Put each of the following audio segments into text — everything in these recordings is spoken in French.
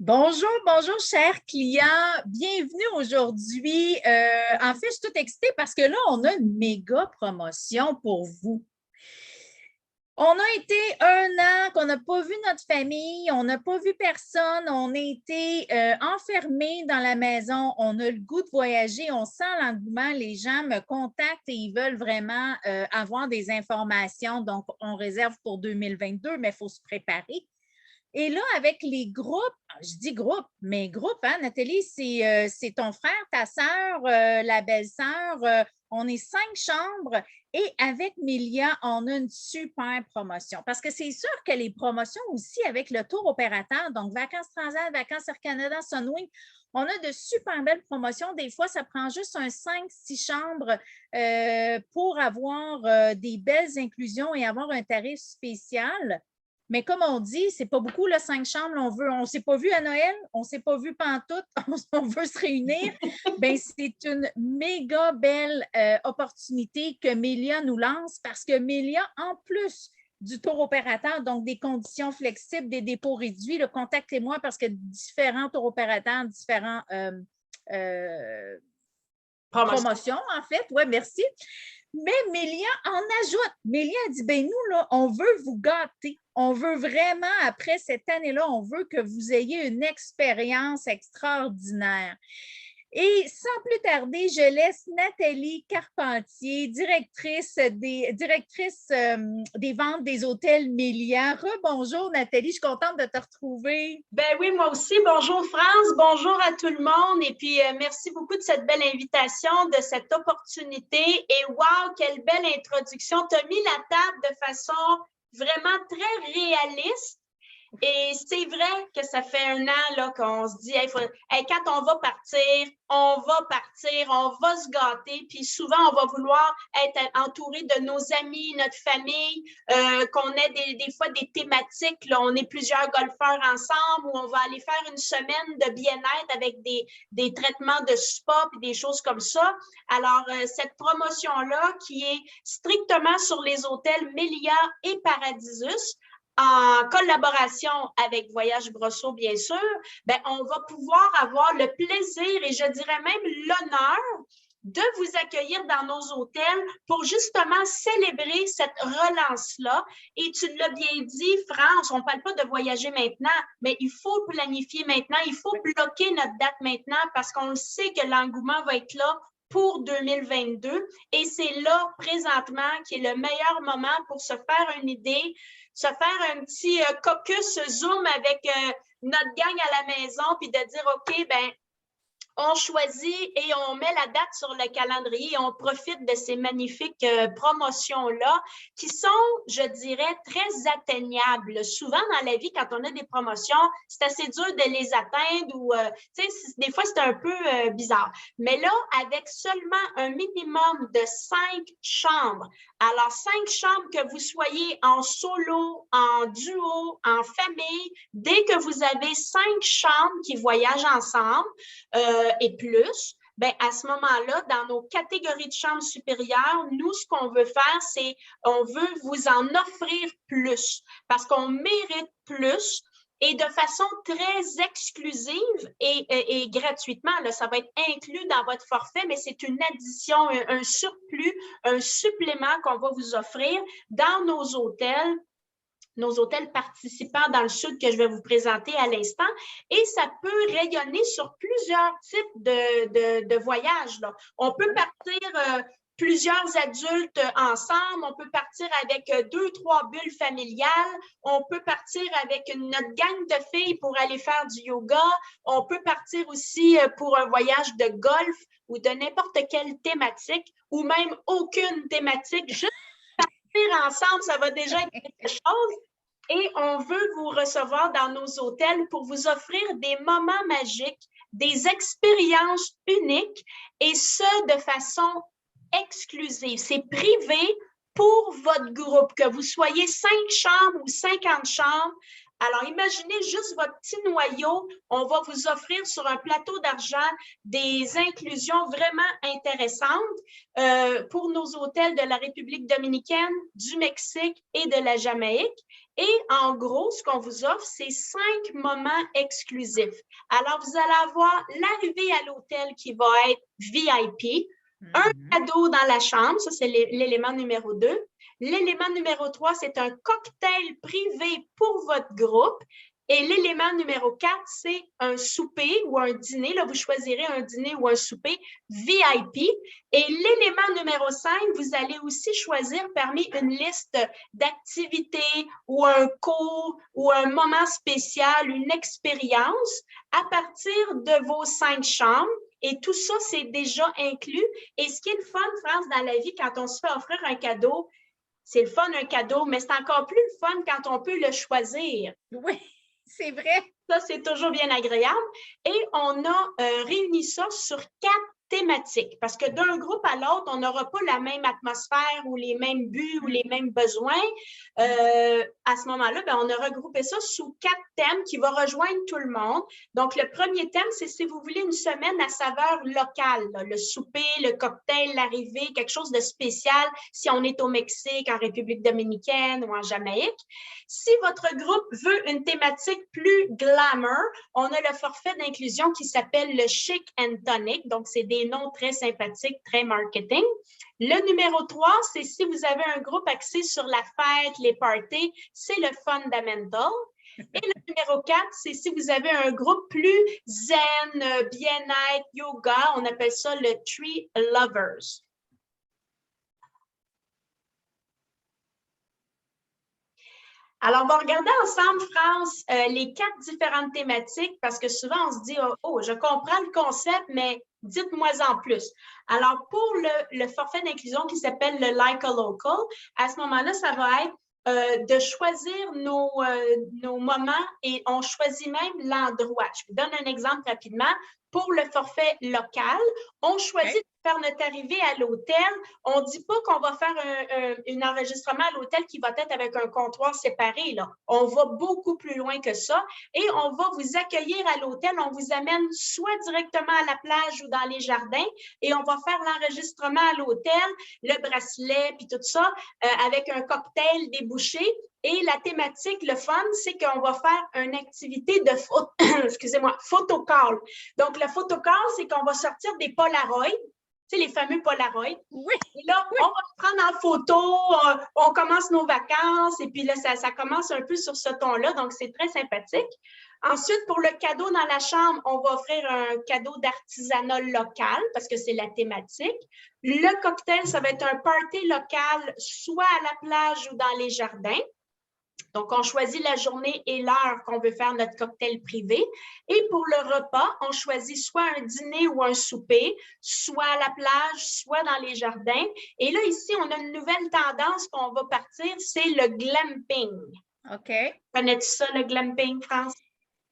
Bonjour, bonjour, chers clients. Bienvenue aujourd'hui. En fait, je suis toute excitée parce que là, on a une méga promotion pour vous. On a été un an qu'on n'a pas vu notre famille, on n'a pas vu personne, on a été enfermés dans la maison, on a le goût de voyager, on sent l'engouement, les gens me contactent et ils veulent vraiment avoir des informations. Donc, on réserve pour 2022, mais il faut se préparer. Et là, avec les groupes, je dis groupe, mais groupe, hein, Nathalie, c'est ton frère, ta sœur, la belle-sœur. On est 5 chambres et avec Mélia, on a une super promotion. Parce que c'est sûr que les promotions aussi avec le tour opérateur, donc Vacances Transat, Vacances Air Canada, Sunwing, on a de super belles promotions. Des fois, ça prend juste un 5-6 chambres pour avoir des belles inclusions et avoir un tarif spécial. Mais comme on dit, c'est pas beaucoup, là, 5 chambres. On ne s'est pas vu à Noël, on ne s'est pas vu pantoute, on veut se réunir. Bien, c'est une méga belle opportunité que Mélia nous lance parce que Mélia, en plus du tour opérateur, donc des conditions flexibles, des dépôts réduits, contactez-moi parce que différents tours opérateurs, différents promotions, en fait. Oui, merci. Mais Mélia en ajoute. Mélia dit, ben nous, là, on veut vous gâter. On veut vraiment, après cette année-là, on veut que vous ayez une expérience extraordinaire. Et sans plus tarder, je laisse Nathalie Carpentier, directrice des ventes des hôtels Mélia. Rebonjour Nathalie, je suis contente de te retrouver. Ben oui, moi aussi. Bonjour France, bonjour à tout le monde. Et puis, merci beaucoup de cette belle invitation, de cette opportunité. Et wow, quelle belle introduction. Tu as mis la table de façon vraiment très réaliste. Et c'est vrai que ça fait un an là, qu'on se dit, hey, quand on va partir, on va se gâter. Puis souvent, on va vouloir être entouré de nos amis, notre famille, qu'on ait des fois des thématiques. Là, on est plusieurs golfeurs ensemble ou on va aller faire une semaine de bien-être avec des traitements de spa et des choses comme ça. Alors, cette promotion-là qui est strictement sur les hôtels Melia et Paradisus, en collaboration avec Voyage Brosseau, bien sûr, ben, on va pouvoir avoir le plaisir et je dirais même l'honneur de vous accueillir dans nos hôtels pour justement célébrer cette relance-là. Et tu l'as bien dit, France, on ne parle pas de voyager maintenant, mais il faut planifier maintenant, il faut bloquer notre date maintenant parce qu'on sait que l'engouement va être là pour 2022 et c'est là présentement qui est le meilleur moment pour se faire une idée, se faire un petit caucus Zoom avec notre gang à la maison, puis de dire, OK, ben on choisit et on met la date sur le calendrier et on profite de ces magnifiques promotions-là qui sont, je dirais, très atteignables. Souvent dans la vie, quand on a des promotions, c'est assez dur de les atteindre ou, tu sais, des fois, c'est un peu bizarre. Mais là, avec seulement un minimum de 5 chambres, alors 5 chambres que vous soyez en solo, en duo, en famille, dès que vous avez 5 chambres qui voyagent ensemble, et plus, ben à ce moment-là, dans nos catégories de chambres supérieures, nous, ce qu'on veut faire, c'est on veut vous en offrir plus parce qu'on mérite plus et de façon très exclusive et gratuitement. Là, ça va être inclus dans votre forfait, mais c'est une addition, un surplus, un supplément qu'on va vous offrir dans nos hôtels participants dans le sud que je vais vous présenter à l'instant. Et ça peut rayonner sur plusieurs types de voyages. Là. On peut partir plusieurs adultes ensemble, on peut partir avec 2-3 bulles familiales, on peut partir avec notre gang de filles pour aller faire du yoga, on peut partir aussi pour un voyage de golf ou de n'importe quelle thématique ou même aucune thématique, juste ensemble, ça va déjà être quelque chose. Et on veut vous recevoir dans nos hôtels pour vous offrir des moments magiques, des expériences uniques et ce, de façon exclusive. C'est privé pour votre groupe, que vous soyez 5 chambres ou 50 chambres. Alors, imaginez juste votre petit noyau. On va vous offrir sur un plateau d'argent des inclusions vraiment intéressantes pour nos hôtels de la République dominicaine, du Mexique et de la Jamaïque. Et en gros, ce qu'on vous offre, c'est 5 moments exclusifs. Alors, vous allez avoir l'arrivée à l'hôtel qui va être VIP, un cadeau dans la chambre, ça c'est l'élément numéro 2. L'élément numéro 3, c'est un cocktail privé pour votre groupe. Et l'élément numéro 4, c'est un souper ou un dîner. Là, vous choisirez un dîner ou un souper VIP. Et l'élément numéro 5, vous allez aussi choisir parmi une liste d'activités ou un cours ou un moment spécial, une expérience à partir de vos 5 chambres. Et tout ça, c'est déjà inclus. Et ce qui est le fun, France, dans la vie, quand on se fait offrir un cadeau, c'est le fun, un cadeau, mais c'est encore plus le fun quand on peut le choisir. Oui, c'est vrai. Ça, c'est toujours bien agréable. Et on a réuni ça sur 4 thématiques, parce que d'un groupe à l'autre, on n'aura pas la même atmosphère ou les mêmes buts ou les mêmes besoins. À ce moment-là, on a regroupé ça sous 4 thèmes qui vont rejoindre tout le monde. Donc, le premier thème, c'est si vous voulez une semaine à saveur locale, là, le souper, le cocktail, l'arrivée, quelque chose de spécial si on est au Mexique, en République dominicaine ou en Jamaïque. Si votre groupe veut une thématique plus glamour, on a le forfait d'inclusion qui s'appelle le Chic and Tonic. Donc, c'est des noms très sympathiques, très marketing. Le numéro 3, c'est si vous avez un groupe axé sur la fête, les parties, c'est le Fundamental. Et le numéro 4, c'est si vous avez un groupe plus zen, bien-être, yoga, on appelle ça le Tree Lovers. Alors, on va regarder ensemble, France, les 4 différentes thématiques parce que souvent, on se dit, oh, je comprends le concept, mais dites-moi en plus. Alors, pour le forfait d'inclusion qui s'appelle le Like a Local, à ce moment-là, ça va être de choisir nos moments et on choisit même l'endroit. Je vous donne un exemple rapidement. Pour le forfait local, on choisit de faire notre arrivée à l'hôtel. On ne dit pas qu'on va faire un enregistrement à l'hôtel qui va être avec un comptoir séparé. Là. On va beaucoup plus loin que ça et on va vous accueillir à l'hôtel. On vous amène soit directement à la plage ou dans les jardins et on va faire l'enregistrement à l'hôtel, le bracelet puis tout ça avec un cocktail, des bouchées. Et la thématique, le fun, c'est qu'on va faire une activité de photocall. Donc, le photocall, c'est qu'on va sortir des Polaroids, tu sais, les fameux Polaroids. Oui. Et là, on va se prendre en photo, on commence nos vacances, et puis là, ça commence un peu sur ce ton-là, donc c'est très sympathique. Ensuite, pour le cadeau dans la chambre, on va offrir un cadeau d'artisanat local, parce que c'est la thématique. Le cocktail, ça va être un party local, soit à la plage ou dans les jardins. Donc, on choisit la journée et l'heure qu'on veut faire notre cocktail privé. Et pour le repas, on choisit soit un dîner ou un souper, soit à la plage, soit dans les jardins. Et là, ici, on a une nouvelle tendance qu'on va partir, c'est le glamping. OK. Connais-tu ça, le glamping, France?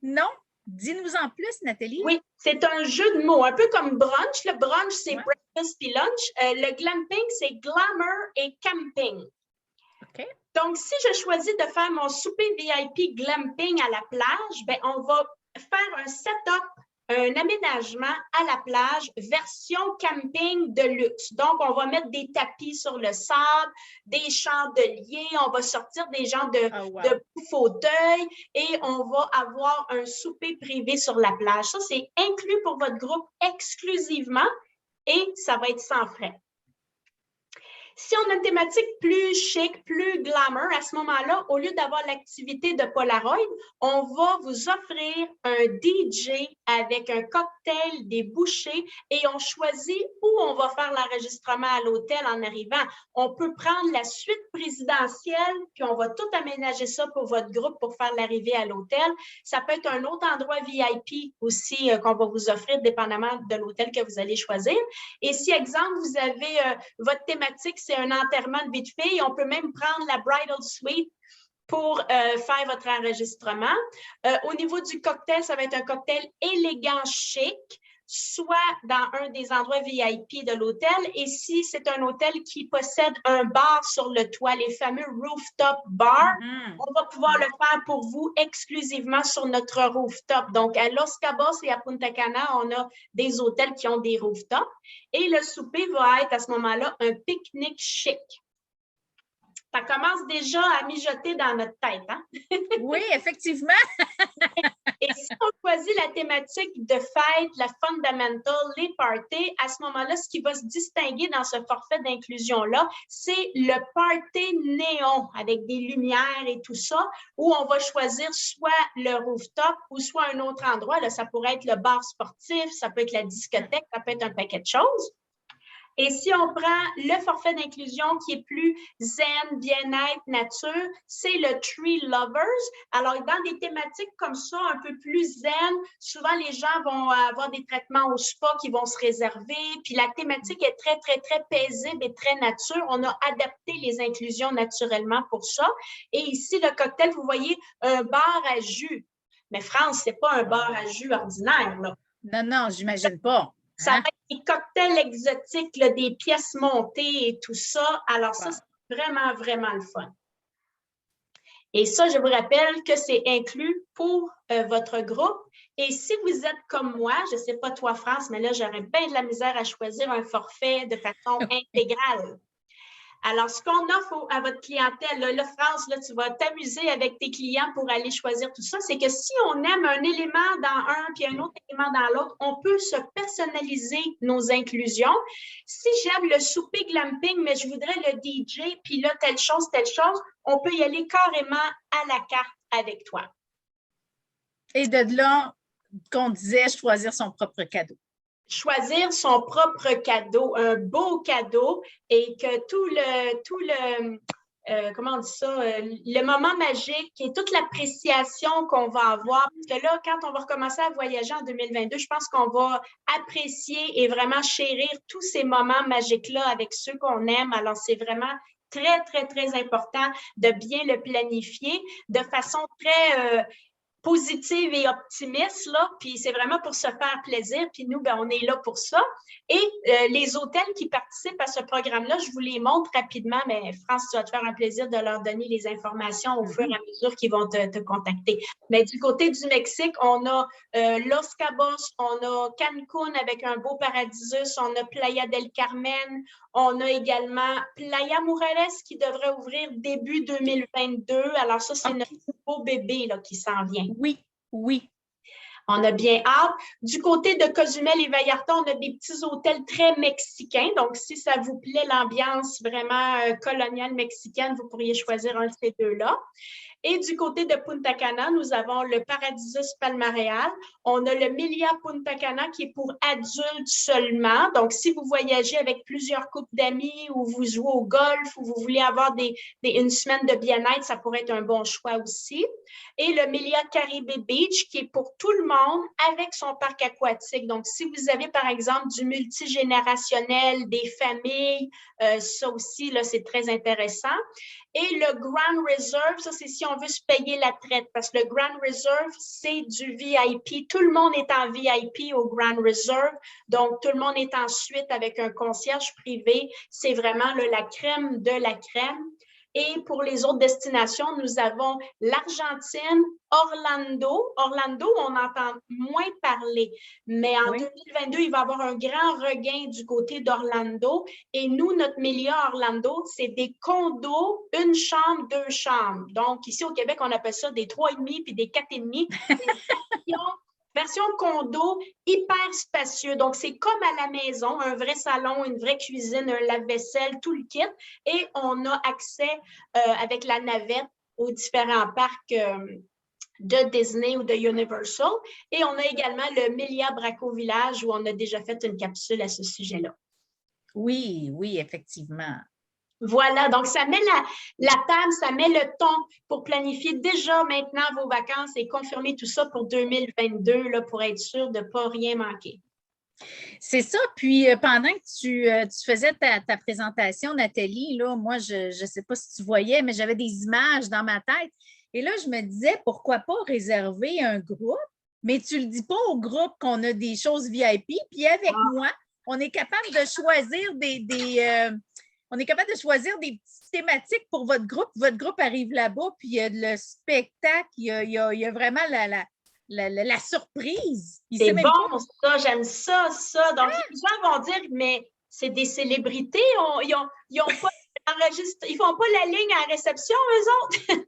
Non. Dis-nous en plus, Nathalie. Oui, c'est un jeu de mots, un peu comme brunch. Le brunch, c'est breakfast puis lunch. Le glamping, c'est glamour et camping. OK. Donc, si je choisis de faire mon souper VIP glamping à la plage, on va faire un setup, un aménagement à la plage, version camping de luxe. Donc, on va mettre des tapis sur le sable, des chandeliers, on va sortir des genres de fauteuils et on va avoir un souper privé sur la plage. Ça, c'est inclus pour votre groupe exclusivement et ça va être sans frais. Si on a une thématique plus chic, plus glamour, à ce moment-là, au lieu d'avoir l'activité de Polaroid, on va vous offrir un DJ avec un cocktail, des bouchées et on choisit où on va faire l'enregistrement à l'hôtel en arrivant. On peut prendre la suite présidentielle puis on va tout aménager ça pour votre groupe pour faire l'arrivée à l'hôtel. Ça peut être un autre endroit VIP aussi qu'on va vous offrir dépendamment de l'hôtel que vous allez choisir. Et si, exemple, vous avez votre thématique, c'est un enterrement de vie de fille. On peut même prendre la bridal suite pour faire votre enregistrement. Au niveau du cocktail, ça va être un cocktail élégant chic, soit dans un des endroits VIP de l'hôtel. Et si c'est un hôtel qui possède un bar sur le toit, les fameux rooftop bars, on va pouvoir le faire pour vous exclusivement sur notre rooftop. Donc, à Los Cabos et à Punta Cana, on a des hôtels qui ont des rooftops. Et le souper va être à ce moment-là un pique-nique chic. Ça commence déjà à mijoter dans notre tête, hein? Oui, effectivement. Et si on choisit la thématique de fête, la fundamental, les parties, à ce moment-là, ce qui va se distinguer dans ce forfait d'inclusion-là, c'est le party néon avec des lumières et tout ça, où on va choisir soit le rooftop ou soit un autre endroit. Là, ça pourrait être le bar sportif, ça peut être la discothèque, ça peut être un paquet de choses. Et si on prend le forfait d'inclusion qui est plus zen, bien-être, nature, c'est le Tree Lovers. Alors, dans des thématiques comme ça, un peu plus zen, souvent les gens vont avoir des traitements au spa qui vont se réserver. Puis la thématique est très, très, très paisible et très nature. On a adapté les inclusions naturellement pour ça. Et ici, le cocktail, vous voyez, un bar à jus. Mais France, c'est pas un bar à jus ordinaire, là. Non, non, j'imagine pas. Ça va être des cocktails exotiques, là, des pièces montées et tout ça. Alors ça, c'est vraiment, vraiment le fun. Et ça, je vous rappelle que c'est inclus pour votre groupe. Et si vous êtes comme moi, je ne sais pas toi, France, mais là, j'aurais bien de la misère à choisir un forfait de façon intégrale. Alors, ce qu'on offre à votre clientèle, là, France, là, tu vas t'amuser avec tes clients pour aller choisir tout ça, c'est que si on aime un élément dans un puis un autre élément dans l'autre, on peut se personnaliser nos inclusions. Si j'aime le souper glamping, mais je voudrais le DJ, puis là, telle chose, on peut y aller carrément à la carte avec toi. Et de là, qu'on disait choisir son propre cadeau. Choisir son propre cadeau, un beau cadeau, et que comment on dit ça, le moment magique et toute l'appréciation qu'on va avoir. Parce que là, quand on va recommencer à voyager en 2022, je pense qu'on va apprécier et vraiment chérir tous ces moments magiques-là avec ceux qu'on aime. Alors, c'est vraiment très, très, très important de bien le planifier de façon très positive et optimiste, là, puis c'est vraiment pour se faire plaisir, puis nous, ben, on est là pour ça. Et les hôtels qui participent à ce programme-là, je vous les montre rapidement, mais France, tu vas te faire un plaisir de leur donner les informations au fur et à mesure qu'ils vont te contacter. Mais du côté du Mexique, on a Los Cabos, on a Cancun avec un beau Paradisus, on a Playa del Carmen, on a également Playa Mujeres qui devrait ouvrir début 2022. Alors ça, c'est notre beau bébé là, qui s'en vient. Oui, oui. On a bien hâte. Du côté de Cozumel et Vallarta, on a des petits hôtels très mexicains. Donc, si ça vous plaît, l'ambiance vraiment coloniale mexicaine, vous pourriez choisir un de ces deux-là. Et du côté de Punta Cana, nous avons le Paradisus Palmareal. On a le Melia Punta Cana qui est pour adultes seulement. Donc, si vous voyagez avec plusieurs couples d'amis ou vous jouez au golf ou vous voulez avoir une semaine de bien-être, ça pourrait être un bon choix aussi. Et le Melia Caribe Beach qui est pour tout le monde avec son parc aquatique. Donc, si vous avez, par exemple, du multigénérationnel, des familles, ça aussi, là, c'est très intéressant. Et le Grand Reserve, ça, c'est si on veut se payer la traite, parce que le Grand Reserve, c'est du VIP. Tout le monde est en VIP au Grand Reserve, donc tout le monde est en suite avec un concierge privé. C'est vraiment là, la crème de la crème. Et pour les autres destinations, nous avons l'Argentine, Orlando. Orlando, on entend moins parler, mais en 2022, il va y avoir un grand regain du côté d'Orlando. Et nous, notre Melia Orlando, c'est des condos, une chambre, deux chambres. Donc, ici au Québec, on appelle ça des 3,5 puis des 4,5. Version condo, hyper spacieux. Donc, c'est comme à la maison, un vrai salon, une vraie cuisine, un lave-vaisselle, tout le kit. Et on a accès avec la navette aux différents parcs de Disney ou de Universal. Et on a également le Melia Braco Village où on a déjà fait une capsule à ce sujet-là. Oui, oui, effectivement. Voilà, donc ça met la table, ça met le ton pour planifier déjà maintenant vos vacances et confirmer tout ça pour 2022 là, pour être sûr de ne pas rien manquer. C'est ça. Puis, pendant que tu faisais ta présentation, Nathalie, là, moi, je ne sais pas si tu voyais, mais j'avais des images dans ma tête. Et là, je me disais, pourquoi pas réserver un groupe mais tu ne le dis pas au groupe qu'on a des choses VIP. Puis avec moi, on est capable de choisir on est capable de choisir des petites thématiques pour votre groupe. Votre groupe arrive là-bas, puis il y a le spectacle, il y a vraiment la surprise. C'est bon, ça, j'aime ça, ça. Donc, les gens vont dire, mais c'est des célébrités, ils ont pas ils font pas la ligne à la réception, eux autres.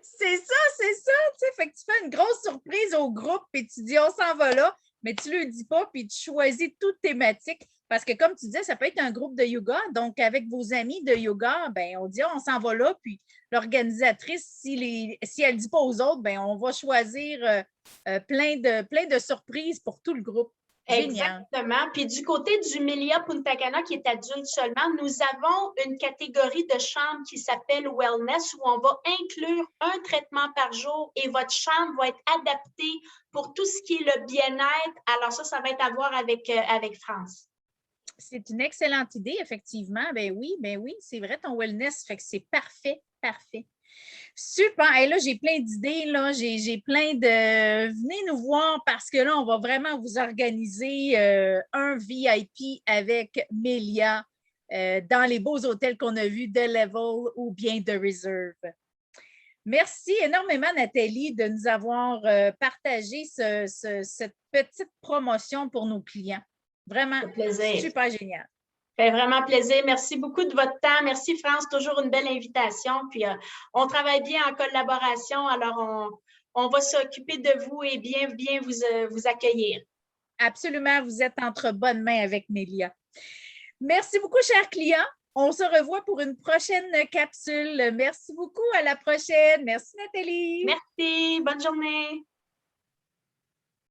C'est ça, tu sais. Fait que tu fais une grosse surprise au groupe, puis tu dis, on s'en va là, mais tu ne le dis pas, puis tu choisis toute thématique. Parce que, comme tu disais, ça peut être un groupe de yoga. Donc, avec vos amis de yoga, ben, on dit, on s'en va là, puis l'organisatrice, si elle ne dit pas aux autres, ben, on va choisir plein de surprises pour tout le groupe. Génial. Exactement. Puis du côté du Melia Punta Cana, qui est adulte seulement, nous avons une catégorie de chambre qui s'appelle Wellness, où on va inclure un traitement par jour et votre chambre va être adaptée pour tout ce qui est le bien-être. Alors ça va être à voir avec France. C'est une excellente idée, effectivement. Ben oui, c'est vrai, ton wellness, fait que c'est parfait, parfait. Super. Et là, j'ai plein d'idées. Là. J'ai plein de. Venez nous voir parce que là, on va vraiment vous organiser un VIP avec Melia dans les beaux hôtels qu'on a vus de Level ou bien de Reserve. Merci énormément, Nathalie, de nous avoir partagé cette petite promotion pour nos clients. Vraiment, super génial. Ça fait vraiment plaisir. Merci beaucoup de votre temps. Merci, France. Toujours une belle invitation. Puis, on travaille bien en collaboration. Alors, on va s'occuper de vous et bien vous accueillir. Absolument. Vous êtes entre bonnes mains avec Melia. Merci beaucoup, chers clients. On se revoit pour une prochaine capsule. Merci beaucoup. À la prochaine. Merci, Nathalie. Merci. Bonne journée.